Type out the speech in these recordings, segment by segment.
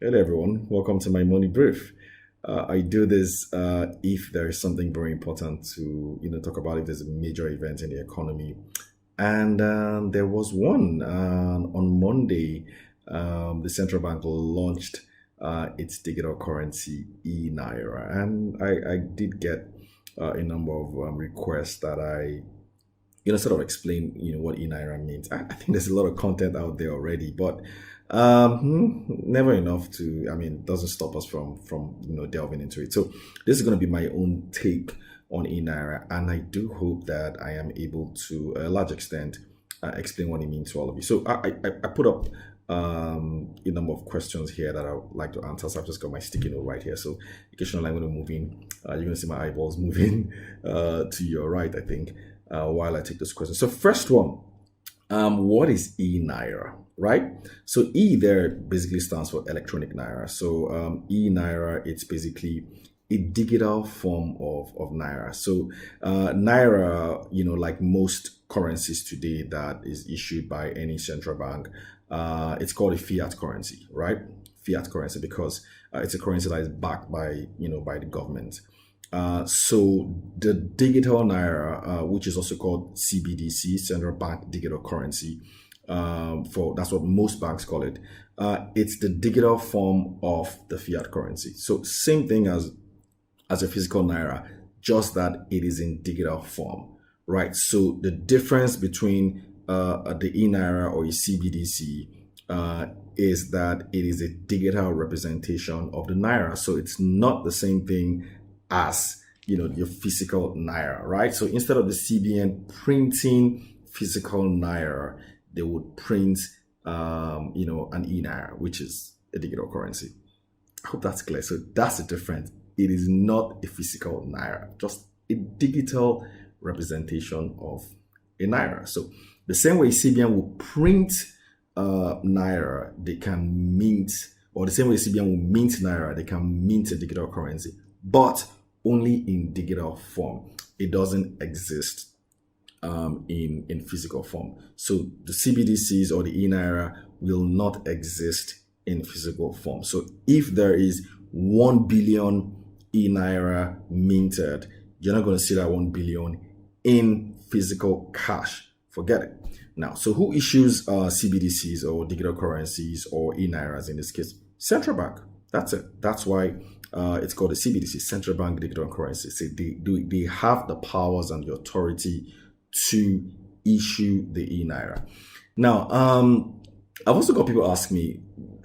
Hello, everyone. Welcome to my morning brief. I do this if there is something very important to talk about. If there's a major event in the economy, and there was one on Monday. The central bank launched its digital currency eNaira, and I did get a number of requests that I sort of explain, what eNaira means. I think there's a lot of content out there already, but never enough to. I mean, doesn't stop us from delving into it. So this is going to be my own take on eNaira, and I do hope that I am able to, a large extent, explain what it means to all of you. So I put up a number of questions here that I would like to answer. So I've just got my sticky note right here. So occasionally I'm going to move in. You're going to see my eyeballs moving to your right, I think, while I take this question. So first one, what is eNaira, right? So E there basically stands for electronic naira. So eNaira, it's basically a digital form of naira. So naira, like most currencies today that is issued by any central bank, it's called a fiat currency, right? Fiat currency because it's a currency that is backed by by the government. So the digital naira, which is also called CBDC, central bank digital currency, for that's what most banks call it. It's the digital form of the fiat currency. So same thing as a physical naira, just that it is in digital form, right? So the difference between the e-naira or a CBDC is that it is a digital representation of the naira. So it's not the same thing as your physical naira, right? So instead of the CBN printing physical naira, they would print an e-naira, which is a digital currency. I hope that's clear. So that's the difference. It is not a physical naira, just a digital representation of a naira. So the same way CBN will print naira, they can mint, or the same way CBN will mint naira, they can mint a digital currency, but only in digital form. It doesn't exist in physical form. So the CBDCs or the eNaira will not exist in physical form. So if there is 1 billion eNaira minted, you're not going to see that 1 billion in physical cash. Forget it. Now, so who issues CBDCs or digital currencies or eNairas in this case? Central bank. That's it. That's why it's called a CBDC, Central Bank Digital Currency. So they have the powers and the authority to issue the eNaira. Now, I've also got people ask me,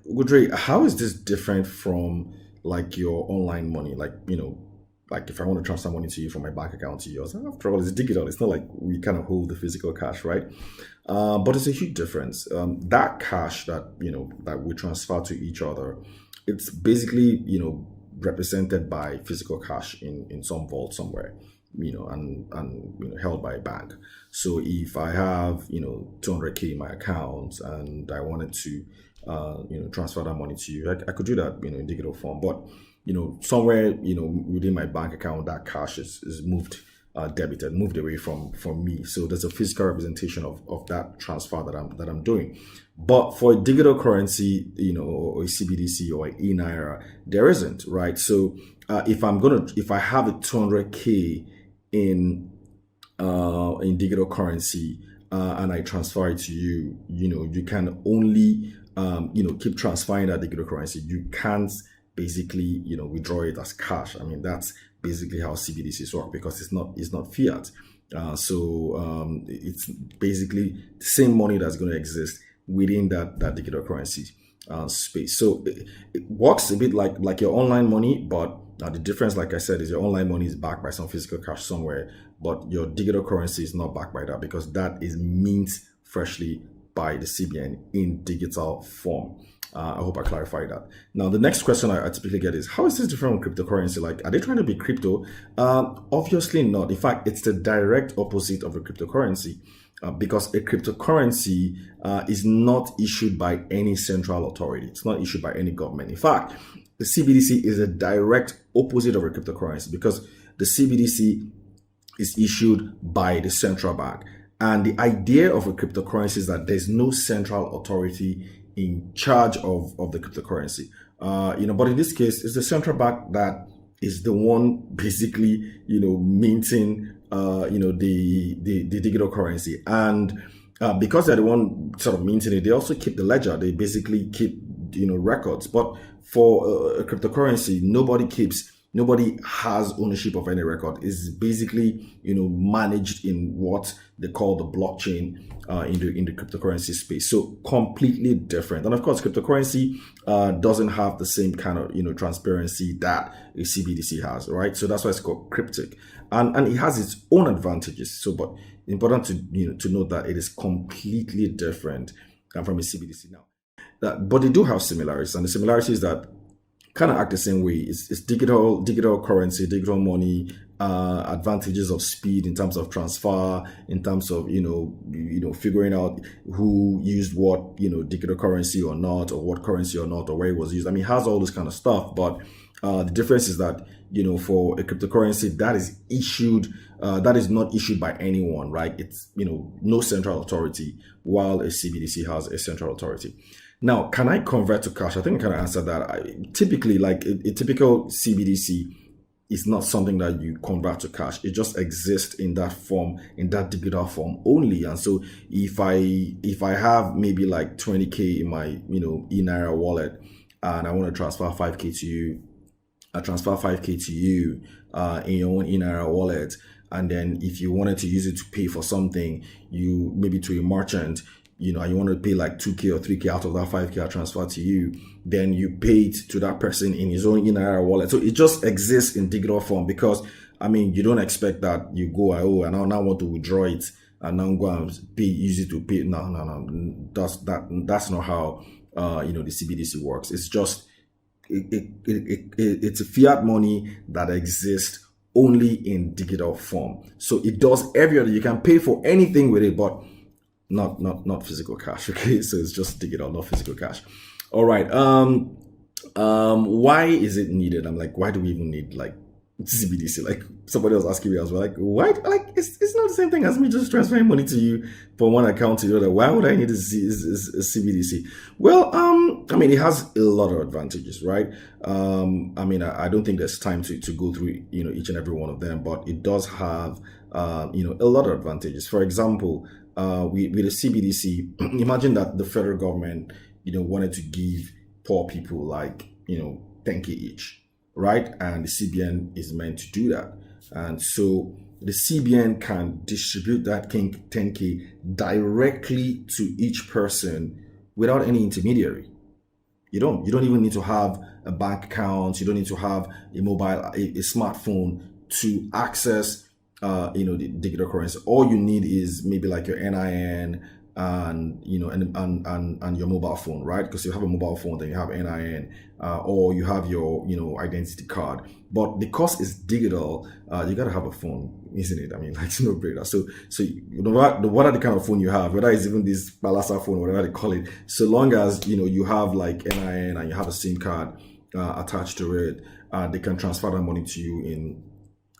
Ugodre, how is this different from like your online money? Like, like if I want to transfer money to you from my bank account to yours, after all, it's digital. It's not like we kind of hold the physical cash, right? But it's a huge difference. That cash that, that we transfer to each other, it's basically, represented by physical cash in some vault somewhere, and held by a bank. So if I have 200K in my account and I wanted to transfer that money to you, I could do that in digital form. But somewhere within my bank account, that cash is moved, debited, moved away from me. So there's a physical representation of that transfer that I'm doing. But for a digital currency, or a CBDC or an eNaira, there isn't, right? So if I have a 200K in digital currency, and I transfer it to you, you can only keep transferring that digital currency. You can't basically withdraw it as cash. I mean, that's basically how CBDCs work because it's not fiat. So it's basically the same money that's going to exist within that digital currency space. So it works a bit like your online money, but the difference, like I said, is your online money is backed by some physical cash somewhere, but your digital currency is not backed by that because that is mint freshly by the CBN in digital form. I hope I clarified that. Now, the next question I typically get is, how is this different from cryptocurrency? Like, are they trying to be crypto? Obviously not. In fact, it's the direct opposite of a cryptocurrency. Because a cryptocurrency is not issued by any central authority. It's not issued by any government. In fact, the CBDC is a direct opposite of a cryptocurrency because the CBDC is issued by the central bank. And the idea of a cryptocurrency is that there's no central authority in charge of the cryptocurrency. But in this case, it's the central bank that is the one basically, minting, the digital currency. And because they're the one sort of minting it, they also keep the ledger. They basically keep, records. But for a cryptocurrency, nobody has ownership of any record. It's basically, managed in what they call the blockchain in the cryptocurrency space. So completely different. And of course, cryptocurrency doesn't have the same kind of, transparency that a CBDC has, right? So that's why it's called cryptic, and it has its own advantages. So, but important to note that it is completely different from a CBDC now. But they do have similarities, and the similarities that kind of act the same way. It's digital currency, digital money, advantages of speed in terms of transfer, in terms of figuring out who used what, digital currency or not, or what currency or not, or where it was used. I mean, it has all this kind of stuff, but the difference is that for a cryptocurrency that is issued, that is not issued by anyone, right? It's no central authority, while a CBDC has a central authority. Now, can I convert to cash? I think I kind of answered that. Typically, like a typical CBDC is not something that you convert to cash. It just exists in that form, in that digital form only. And so if I have maybe like 20K in my eNaira wallet, and I want to transfer 5K to you, I transfer 5K to you in your own eNaira wallet. And then if you wanted to use it to pay for something, you maybe to a merchant, and you want to pay like 2K or 3K out of that 5K I transfer to you, then you pay it to that person in his own eNaira wallet. So it just exists in digital form, because you don't expect that you go, and I now want to withdraw it and now go and use it to pay. No. That's not how the CBDC works. It's just it's a fiat money that exists only in digital form. So it does every other. You can pay for anything with it, but not physical cash. Okay, so it's just digital, not physical cash. All right. Why is it needed? I'm like, why do we even need like CBDC? Like somebody was asking me as well, like, why? Like it's not the same thing as me just transferring money to you from one account to the other. Why would I need a CBDC? Well, it has a lot of advantages, right? I don't think there's time to go through each and every one of them, but it does have a lot of advantages. For example, with a CBDC, imagine that the federal government, wanted to give poor people like, 10K each, right? And the CBN is meant to do that. And so the CBN can distribute that 10K directly to each person without any intermediary. You don't even need to have a bank account. You don't need to have a smartphone to access the digital currency. All you need is maybe like your NIN and and your mobile phone, right? Because you have a mobile phone, then you have NIN, or you have your identity card. But because it's digital, you gotta have a phone, isn't it? It's no brainer. So what are the kind of phone you have, whether it's even this Balasa phone, whatever they call it, so long as you have like NIN and you have a SIM card attached to it, they can transfer that money to you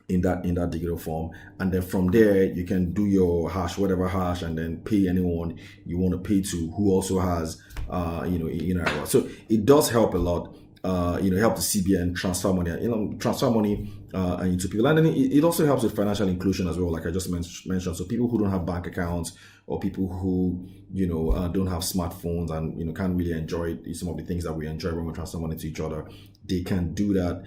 in that digital form, and then from there you can do your hash, whatever hash, and then pay anyone you want to pay to who also has eNaira. So it does help a lot. Help the CBN transfer money into people, and then it also helps with financial inclusion as well, like I just mentioned. So people who don't have bank accounts, or people who don't have smartphones and can't really enjoy some of the things that we enjoy when we transfer money to each other, they can do that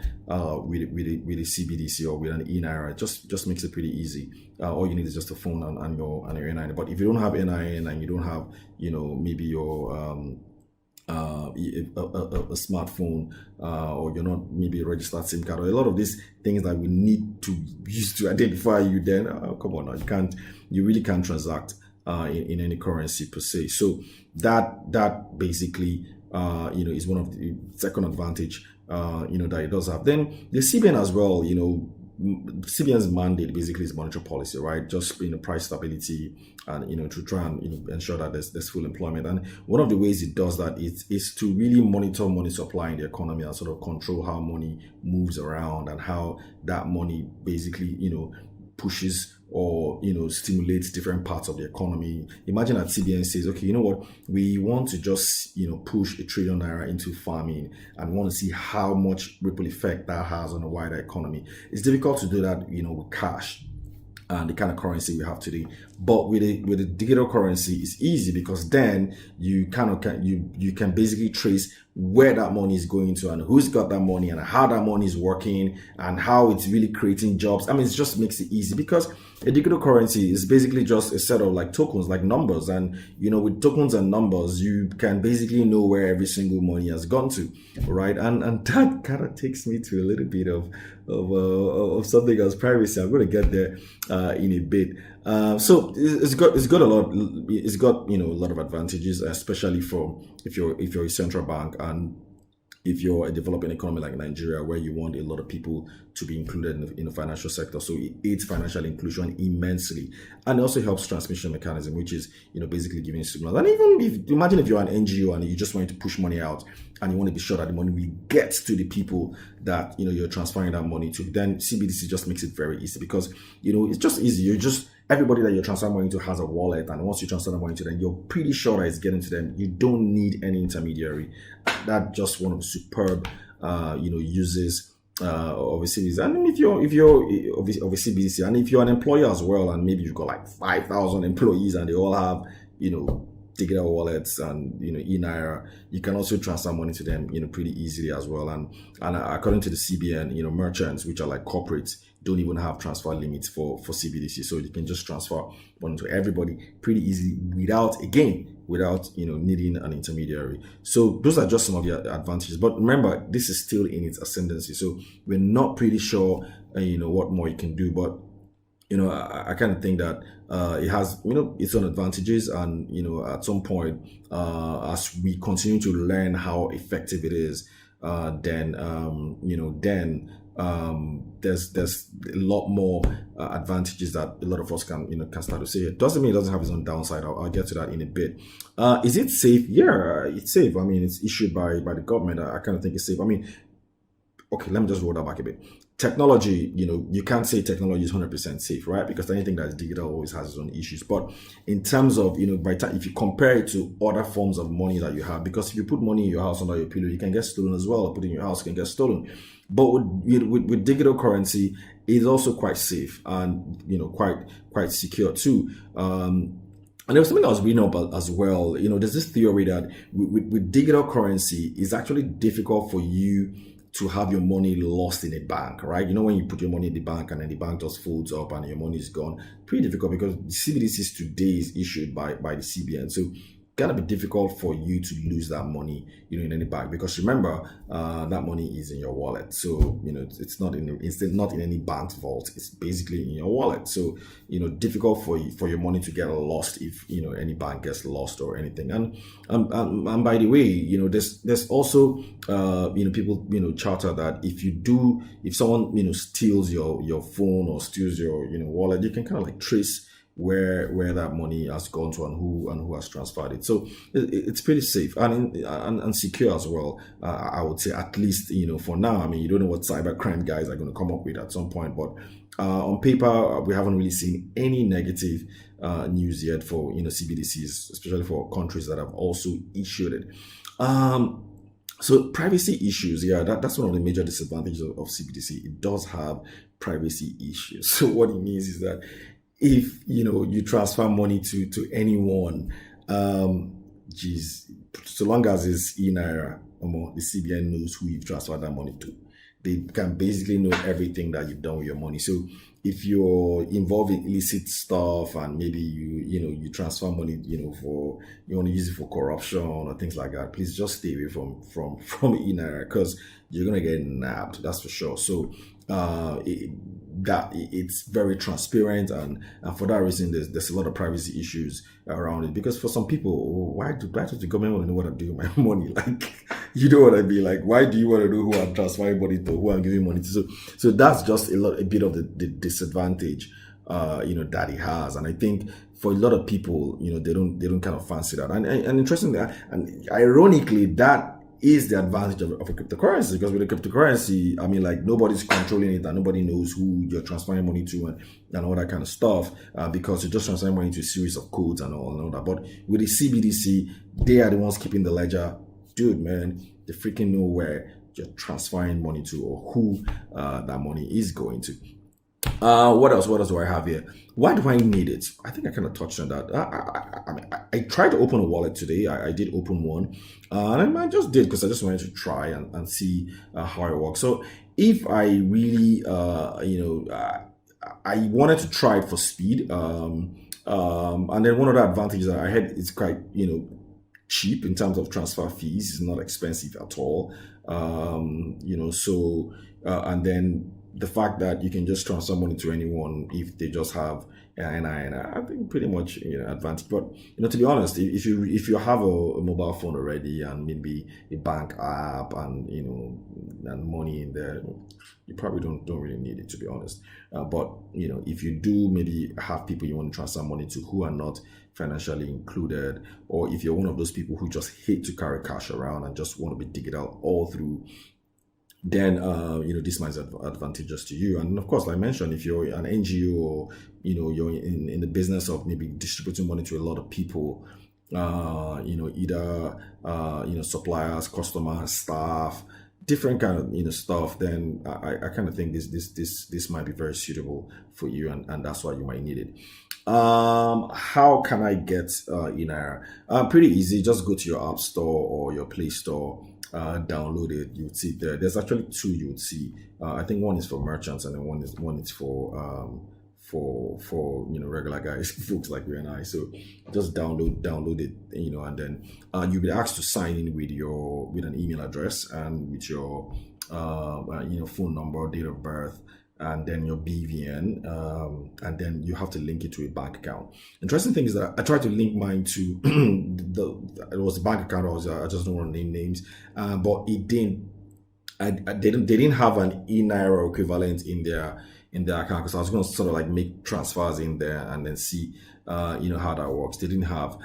with a CBDC or with an eNaira. It just makes it pretty easy. All you need is just a phone and your NIN. But if you don't have NIN and you don't have maybe your a smartphone, or you're not maybe a registered SIM card, or a lot of these things that we need to use to identify you, then come on now, you really can't transact in any currency per se. So that basically is one of the second advantage that it does have. Then the CBN as well, CBN's mandate basically is monetary policy, right? Just price stability, and to try and ensure that there's full employment. And one of the ways it does that is to really monitor money supply in the economy and sort of control how money moves around and how that money basically pushes or stimulates different parts of the economy. Imagine that CBN says, okay, you know what, we want to just push ₦1 trillion into farming, and we want to see how much ripple effect that has on the wider economy. It's difficult to do that with cash and the kind of currency we have today. But with a digital currency, it's easy, because then you can basically trace where that money is going to, and who's got that money, and how that money is working, and how it's really creating jobs. I mean, it just makes it easy, because a digital currency is basically just a set of like tokens, like numbers, and with tokens and numbers, you can basically know where every single money has gone to, right? And that kind of takes me to a little bit of something as privacy. I'm going to get there in a bit. So it's got a lot. It's got a lot of advantages, especially for if you're a central bank, and if you're a developing economy like Nigeria, where you want a lot of people to be included in the financial sector. So it aids financial inclusion immensely. And it also helps transmission mechanism, which is, basically giving signals. And even imagine if you're an NGO and you just want to push money out, and you want to be sure that the money will get to the people that, you're transferring that money to, then CBDC just makes it very easy, because, it's just easy. Everybody that you're transferring money to has a wallet, and once you transfer the money to them, you're pretty sure that it's getting to them. You don't need any intermediary. That's just one of the superb, uses of a CBDC. And if you're of a CBDC, and if you're an employer as well, and maybe you've got like 5,000 employees, and they all have, digital wallets and eNaira, you can also transfer money to them pretty easily as well. And according to the CBN, merchants, which are like corporates, don't even have transfer limits for CBDC, so you can just transfer money to everybody pretty easily without needing an intermediary. So those are just some of the advantages. But remember, this is still in its ascendancy, so we're not pretty sure what more you can do. But I kind of think that it has its own advantages, and at some point, as we continue to learn how effective it is, then there's a lot more advantages that a lot of us can start to see. It doesn't mean it doesn't have its own downside. I'll get to that in a bit. Is it safe? Yeah, it's safe. I mean, it's issued by the government. I kind of think it's safe. I mean, okay, let me just roll that back a bit. Technology, you can't say technology is 100% safe, right? Because anything that's digital always has its own issues. But in terms of, if you compare it to other forms of money that you have, because if you put money in your house under your pillow, you can get stolen as well. Or put it in your house, you can get stolen. But with digital currency, it's also quite safe and, quite secure too. And there was something I was reading about as well. There's this theory that with digital currency, it's actually difficult for you to have your money lost in a bank, right? When you put your money in the bank and then the bank just folds up and your money is gone, pretty difficult, because CBDCs today is issued by the CBN. So gonna be difficult for you to lose that money, in any bank, because remember, that money is in your wallet. So it's not in any bank's vault. It's basically in your wallet. So difficult for your money to get lost if any bank gets lost or anything. And by the way, there's also people charter that if someone steals your phone or steals your wallet, you can kind of like trace where that money has gone to and who has transferred it. So it's pretty safe and secure as well. I would say, at least for now. I mean, you don't know what cybercrime guys are going to come up with at some point, but on paper we haven't really seen any negative news yet for CBDCs, especially for countries that have also issued it. So privacy issues, yeah, that's one of the major disadvantages of CBDC. It does have privacy issues. So what it means is that if you transfer money to anyone, so long as it's eNaira, the CBN knows who you've transferred that money to. They can basically know everything that you've done with your money. So if you're involved in illicit stuff, and maybe you transfer money, for you want to use it for corruption or things like that, please just stay away from eNaira, because you're gonna get nabbed. That's for sure. So it's very transparent, and for that reason, there's a lot of privacy issues around it. Because for some people, why does the government want to know what I'm doing with my money? Like, you know what I mean? Like, why do you want to know who I'm transferring money to, who I'm giving money to? So that's just a bit of the disadvantage that it has. And I think for a lot of people, they don't kind of fancy that. And interestingly, and ironically, that is the advantage of a cryptocurrency, because with a cryptocurrency, I mean, like, nobody's controlling it and nobody knows who you're transferring money to, and all that kind of stuff, because you're just transferring money to a series of codes and all that. But with the CBDC, they are the ones keeping the ledger. Dude, man, they freaking know where you're transferring money to, or who that money is going to. What else? What else do I have here? Why do I need it? I think I kind of touched on that. I tried to open a wallet today. I did open one, and I just did because I just wanted to try and see how it works. So if I really, I wanted to try it for speed. And then one of the advantages that I had is quite, cheap in terms of transfer fees. It's not expensive at all. And then the fact that you can just transfer money to anyone if they just have eNaira, I think pretty much advantage. But to be honest, if you have a mobile phone already and maybe a bank app and and money in there, you probably don't really need it, to be honest. But if you do maybe have people you want to transfer money to who are not financially included, or if you're one of those people who just hate to carry cash around and just want to be digital all through, then this might be advantageous to you. And of course, like I mentioned, if you're an NGO, or you're in the business of maybe distributing money to a lot of people, either suppliers, customers, staff, different kind of stuff, then I kind of think this might be very suitable for you, and that's why you might need it. How can I get eNaira? Pretty easy. Just go to your app store or your Play Store, download it. You would see there. There's actually two you would see. I think one is for merchants, and then one is for regular guys, folks like you and I. So just download it, and then you'll be asked to sign in with an email address and with your phone number, date of birth, and then your BVN, and then you have to link it to a bank account. Interesting thing is that I tried to link mine to it was a bank account. I just don't want to name names, but it didn't. They didn't have an eNaira equivalent in their account, because I was going to sort of like make transfers in there and then see how that works. They didn't have,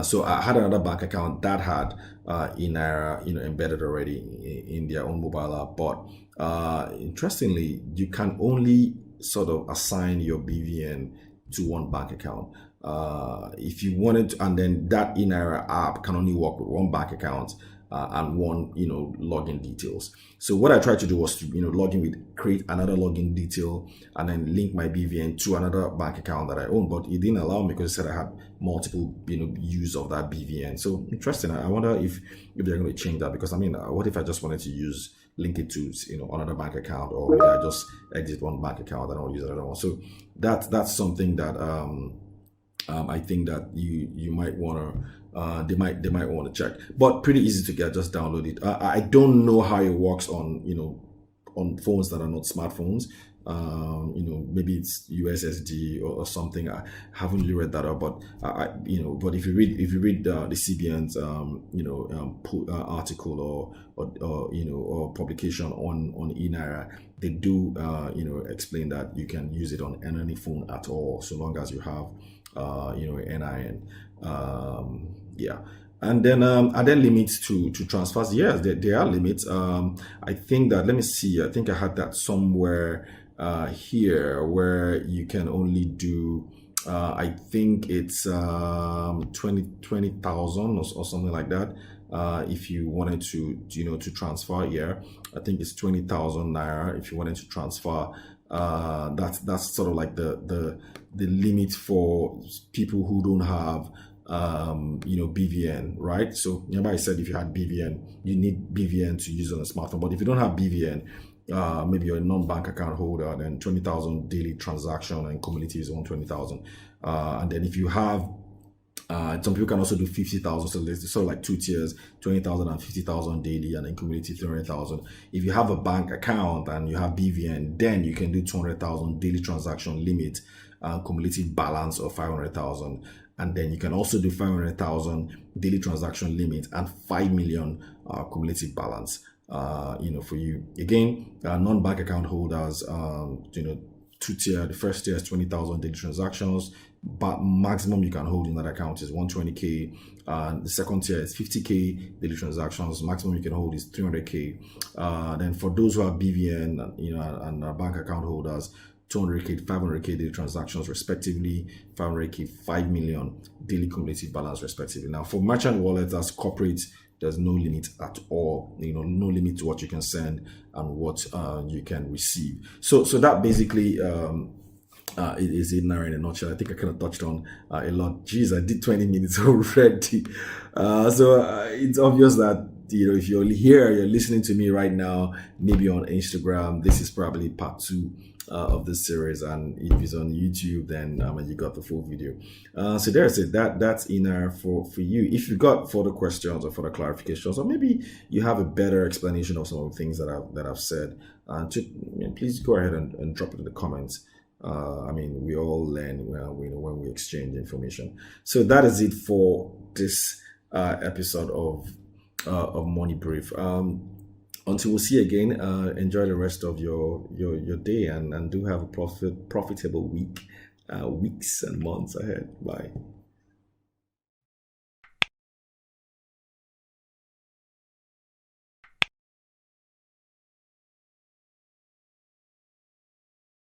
so I had another bank account that had eNaira embedded already in their own mobile app. But interestingly, you can only sort of assign your BVN to one bank account if you wanted to, and then that eNaira app can only work with one bank account and one login details. So what I tried to do was to log in with, create another login detail, and then link my BVN to another bank account that I own, but it didn't allow me because it said I had multiple use of that BVN. So interesting. I wonder if they're going to change that, because what if I just wanted to link it to another bank account, or maybe I just exit one bank account and I'll use another one. So that's something that I think that you might want to they might want to check. But pretty easy to get. Just download it. I don't know how it works on on phones that are not smartphones. Maybe it's USSD or something. I haven't really read that up, but but if you read the CBN's article or publication on eNaira, they do explain that you can use it on any phone at all, so long as you have NIN. Yeah. And then are there limits to transfers? Yes, there are limits. I think that, let me see, I think I had that somewhere here, where you can only do I think it's 20,000 or something like that. If you wanted to transfer, yeah, I think it's 20,000 naira if you wanted to transfer. That's sort of like the limit for people who don't have BVN, right? So remember I said if you had BVN, you need BVN to use on a smartphone. But if you don't have BVN, maybe you're a non-bank account holder, then 20,000 daily transaction, and cumulative is 120,000. And then if you have some people can also do 50,000, so there's sort of like two tiers: 20,000 and 50,000 daily, and then cumulative 300,000. If you have a bank account and you have BVN, then you can do 200,000 daily transaction limit, cumulative balance of 500,000. And then you can also do 500,000 daily transaction limit and 5 million cumulative balance. For you again, non-bank account holders, two tier. The first tier is 20,000 daily transactions, but maximum you can hold in that account is 120K. The second tier is 50K daily transactions. Maximum you can hold is 300K. Then for those who are BVN, and bank account holders, 200K, 500K daily transactions respectively, 500K, 5 million daily cumulative balance respectively. Now for merchant wallets as corporate, there's no limit at all, no limit to what you can send and what you can receive. So that basically it is eNaira in a nutshell. I think I kind of touched on a lot. Geez, I did 20 minutes already. It's obvious that if you're here, you're listening to me right now, maybe on Instagram, this is probably part 2 of this series, and if it's on YouTube, then you got the full video. So there's it. That's eNaira for you. If you got further questions or further clarifications, or maybe you have a better explanation of some of the things that I've said, please go ahead and drop it in the comments. We all learn when we exchange information. So that is it for this episode of Money Brief. Until we see again, enjoy the rest of your day and do have a profitable weeks and months ahead. Bye.